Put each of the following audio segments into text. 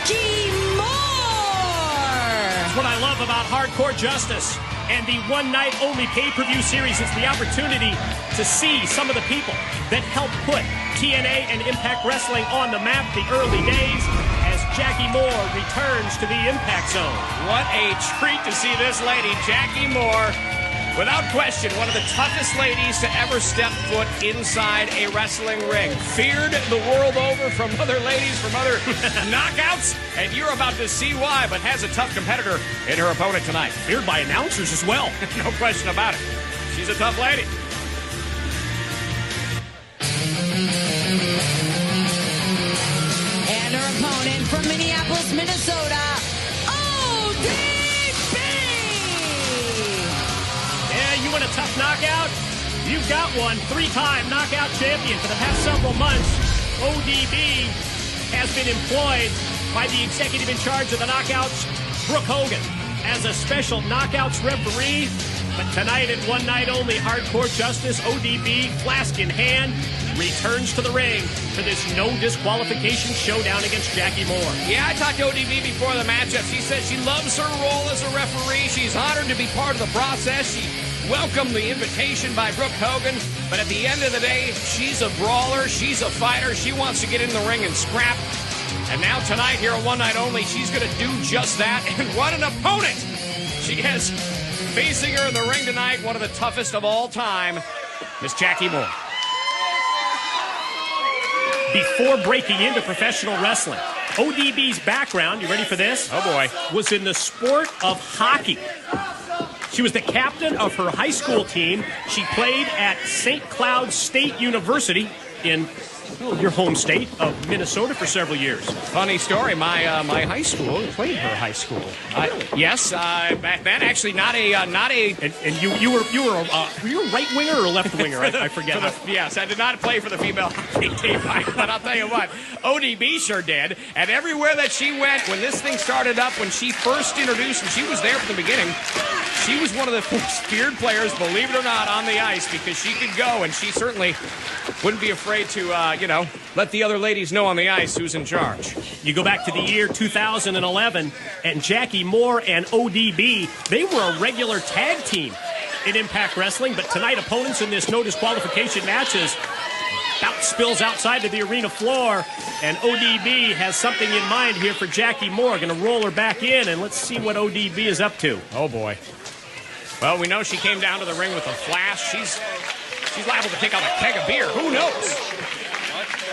Jackie Moore. That's what I love about Hardcore Justice and the one-night-only pay-per-view series. It's the opportunity to see some of the people that helped put TNA and Impact Wrestling on the map the early days as Jackie Moore returns to the Impact Zone. What a treat to see this lady, Jackie Moore. Without question, one of the toughest ladies to ever step foot inside a wrestling ring. Feared the world over from other ladies, from other knockouts, and you're about to see why, but has a tough competitor in her opponent tonight. Feared by announcers as well. No question about it. She's a tough lady. And her opponent from Minneapolis, Minnesota, ODB. Yeah, you want a tough knockout? You've got one. Three-time knockout champion for the past several months. ODB has been employed by the executive in charge of the knockouts, Brooke Hogan, as a special knockouts referee. But tonight at one night only, Hardcore Justice, ODB, flask in hand, returns to the ring for this no disqualification showdown against Jackie Moore. Yeah, I talked to ODB before the matchup. She said she loves her role as a referee. She's honored to be part of the process. She welcomed the invitation by Brooke Hogan. But at the end of the day, she's a brawler. She's a fighter. She wants to get in the ring and scrap. And now tonight here at One Night Only, she's going to do just that. And what an opponent she has facing her in the ring tonight. One of the toughest of all time, Miss Jackie Moore. Before breaking into professional wrestling, ODB's background, you ready for this? Oh, boy. Was in the sport of hockey. She was the captain of her high school team. She played at St. Cloud State University in your home state of Minnesota for several years. Funny story. My high school played her high school. Yes, back then. Actually, not a. And you were a right winger or a left winger? I forget. Yes, I did not play for the female hockey team, but I'll tell you what, ODB sure did. And everywhere that she went, when this thing started up, when she first introduced, and she was there from the beginning, she was one of the most feared players, believe it or not, on the ice because she could go, and she certainly wouldn't be afraid to, let the other ladies know on the ice who's in charge. You go back to the year 2011, and Jackie Moore and ODB, they were a regular tag team in Impact Wrestling, but tonight opponents in this no disqualification match as bout spills outside to the arena floor, and ODB has something in mind here for Jackie Moore. Going to roll her back in, and let's see what ODB is up to. Oh, boy. Well, we know she came down to the ring with a flash. She's liable to take out a keg of beer. Who knows?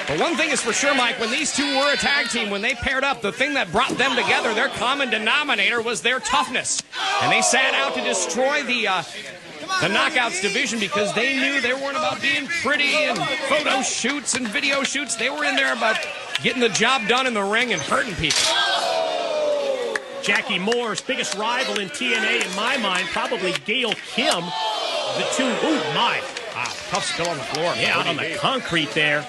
But one thing is for sure, Mike, when these two were a tag team, when they paired up, the thing that brought them together, their common denominator was their toughness. And they sat out to destroy the Knockouts division because they knew they weren't about being pretty and photo shoots and video shoots. They were in there about getting the job done in the ring and hurting people. Jackie Moore's biggest rival in TNA, in my mind, probably Gail Kim. The two, ooh, my. Wow, tough spill on the floor. Yeah, out on the concrete there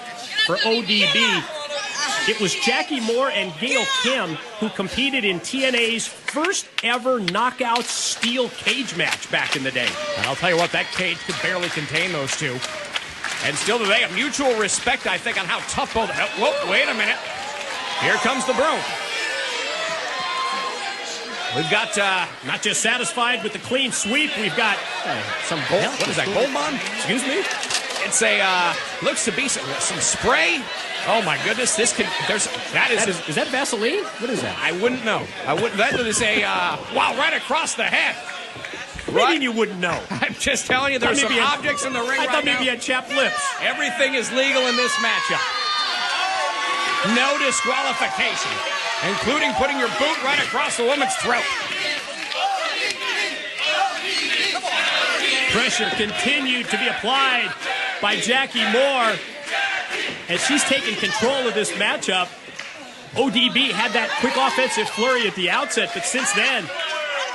for ODB. It was Jackie Moore and Gail Kim who competed in TNA's first ever knockout steel cage match back in the day. And I'll tell you what, that cage could barely contain those two. And still today, a mutual respect, I think, on how tough both. Whoa, wait a minute. Here comes the broom. We've got, not just satisfied with the clean sweep, we've got some gold. What is that, Gold Bond? Excuse me? It's a, looks to be some spray. Oh my goodness, this could, is that Vaseline? What is that? I wouldn't know. That is a, wow, right across the head. What do you mean you wouldn't know? I'm just telling you, there's some objects in the ring right now. I thought maybe you had chapped lips. Everything is legal in this matchup. No disqualification, including putting your boot right across the woman's throat. Pressure continued to be applied by Jackie Moore as she's taken control of this matchup. ODB had that quick offensive flurry at the outset, but since then,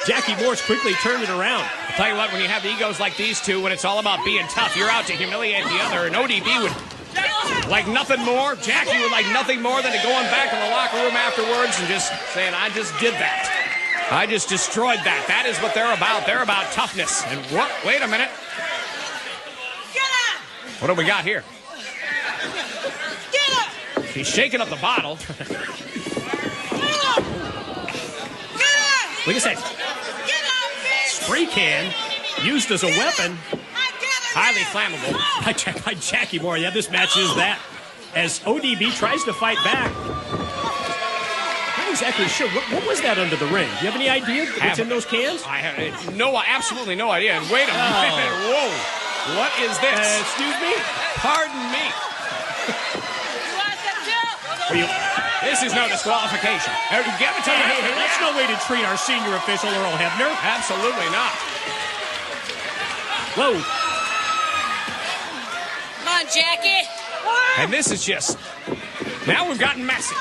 Jackie Moore's quickly turned it around. I'll tell you what, when you have egos like these two, when it's all about being tough, you're out to humiliate the other, and ODB would like nothing more. Jackie would like nothing more than to going back in the locker room afterwards and just saying, I just did that. I just destroyed that. That is what they're about. They're about toughness. And what? Wait a minute. What do we got here? She's shaking up the bottle. Look at that. Spray can used as a weapon. Highly flammable. By Jackie Moore. Yeah, this match is that. As ODB tries to fight back. Not exactly sure. What was that under the ring? Do you have any idea what's in those cans? I have absolutely no idea. And wait a minute. Whoa. What is this? Excuse me? Pardon me. This is no disqualification. Hey, that's no way to treat our senior official, Earl Hebner. Absolutely not. Whoa. Come on, Jackie. And this is just... Now we've gotten messy.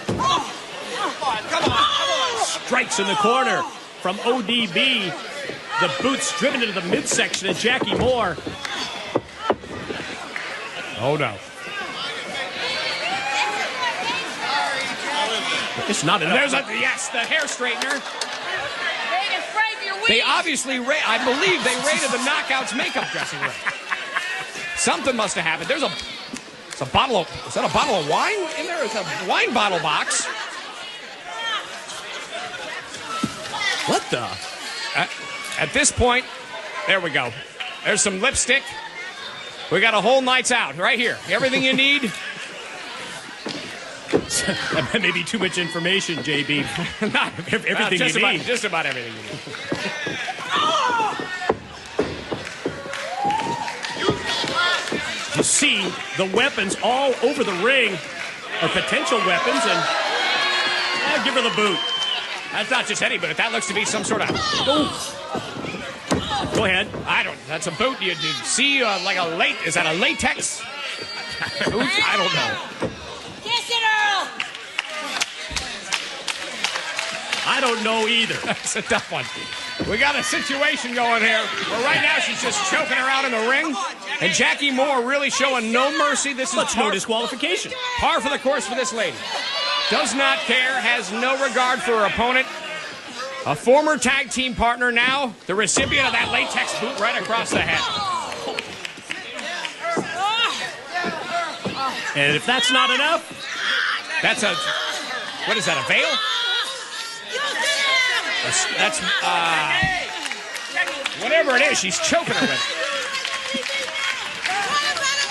Come on. Strikes in the corner from ODB. The boots driven into the midsection of Jackie Moore. Oh, no. It's not enough. Yes, the hair straightener. They obviously, I believe they raided the Knockouts makeup dressing room. Something must have happened. It's a bottle of, is that a bottle of wine in there? It's a wine bottle box. What the? At this point, there we go. There's some lipstick. We got a whole night's out right here. Everything you need. That may be too much information, JB. Not everything just you need. Just about everything you need. You see the weapons all over the ring, or potential weapons, and give her the boot. That's not just any boot. That looks to be some sort of... Go ahead. That's a boot. You see like a is that a latex boot? I don't know. Kiss it, Earl. I don't know either. That's a tough one. We got a situation going here where right now she's just choking her out in the ring. And Jackie Moore really showing no mercy. This is no disqualification. Par for the course for this lady. Does not care, has no regard for her opponent. A former tag team partner, now the recipient of that latex boot right across the head. And if that's not enough, that's a... What is that, a veil? That's, whatever it is, she's choking her with it.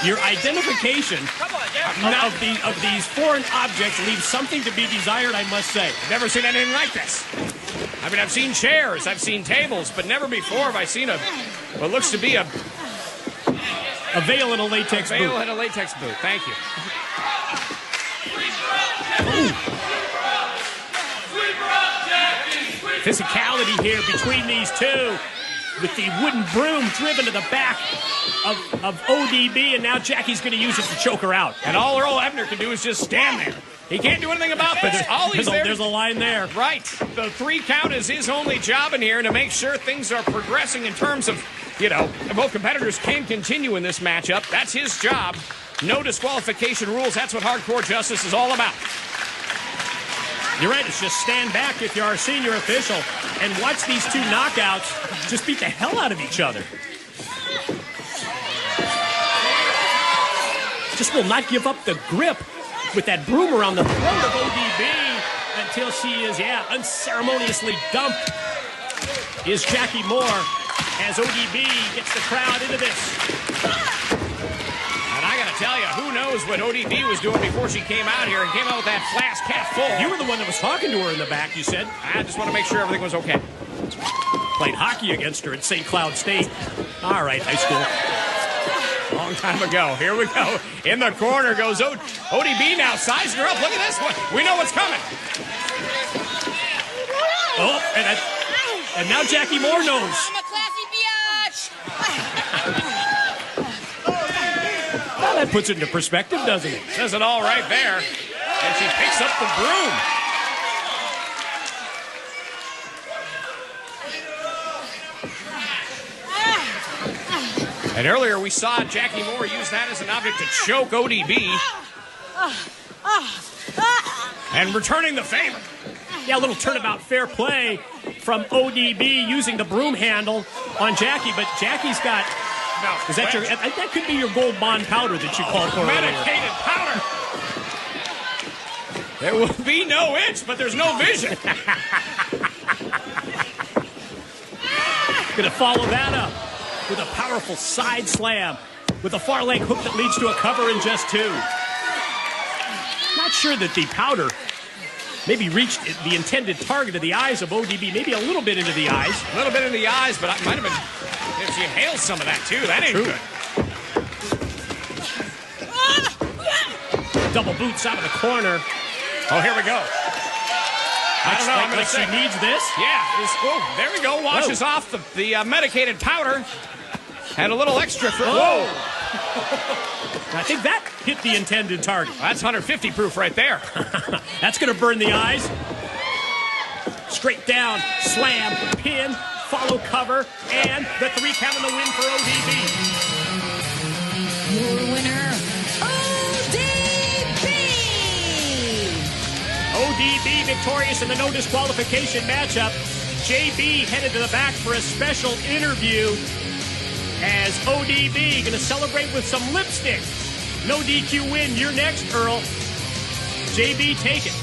Your identification of these foreign objects leaves something to be desired, I must say. Never seen anything like this. I mean, I've seen chairs, I've seen tables, but never before have I seen what looks to be a veil and a latex boot. A veil and a latex boot. Thank you. Ooh. Physicality here between these two, with the wooden broom driven to the back of ODB, and now Jackie's going to use it to choke her out. And all Earl Hebner can do is just stand there. He can't do anything about this. There's a line there. Right. The 3 count is his only job in here to make sure things are progressing in terms of, both competitors can continue in this matchup. That's his job. No disqualification rules. That's what hardcore justice is all about. You're right. It's just stand back if you're our senior official and watch these two knockouts just beat the hell out of each other. Just will not give up the grip with that broom around the throat of ODB until she is, unceremoniously dumped. Is Jackie Moore as ODB gets the crowd into this. And I got to tell you, who knows what ODB was doing before she came out here and came out with that flask half full. You were the one that was talking to her in the back, you said. I just want to make sure everything was okay. Played hockey against her at St. Cloud State. All right, high school. Long time ago. Here we go. In the corner goes ODB now, sizing her up. Look at this one. We know what's coming. Oh, and now Jackie Moore knows. I'm a classy biatch. Well, that puts it into perspective, doesn't it? Says it all right there. And she picks up the broom. And earlier we saw Jackie Moore use that as an object to choke ODB. And returning the favor. Yeah, a little turnabout fair play from ODB using the broom handle on Jackie, but Jackie's got... No, is that your... That could be your Gold Bond powder that you called for earlier. Medicated powder. There will be no inch, but there's no vision. Gonna follow that up with a powerful side slam with a far leg hook that leads to a cover in just 2. Not sure that the powder maybe reached the intended target of the eyes of ODB, maybe a little bit into the eyes. A little bit in the eyes, but it might have been if she inhaled some of that too. That ain't good. Double boots out of the corner. Oh, here we go. I don't know. I'm Like she needs this. Yeah. Oh, there we go. Washes off the medicated powder. And a little extra for. Whoa. I think that hit the intended target. That's 150 proof right there. That's going to burn the eyes. Straight down, slam, pin, follow cover, and the 3 count in the win for ODB. Your winner, ODB victorious in the no disqualification matchup. JB headed to the back for a special interview as ODB going to celebrate with some lipstick. No DQ win. You're next, Earl. JB, take it.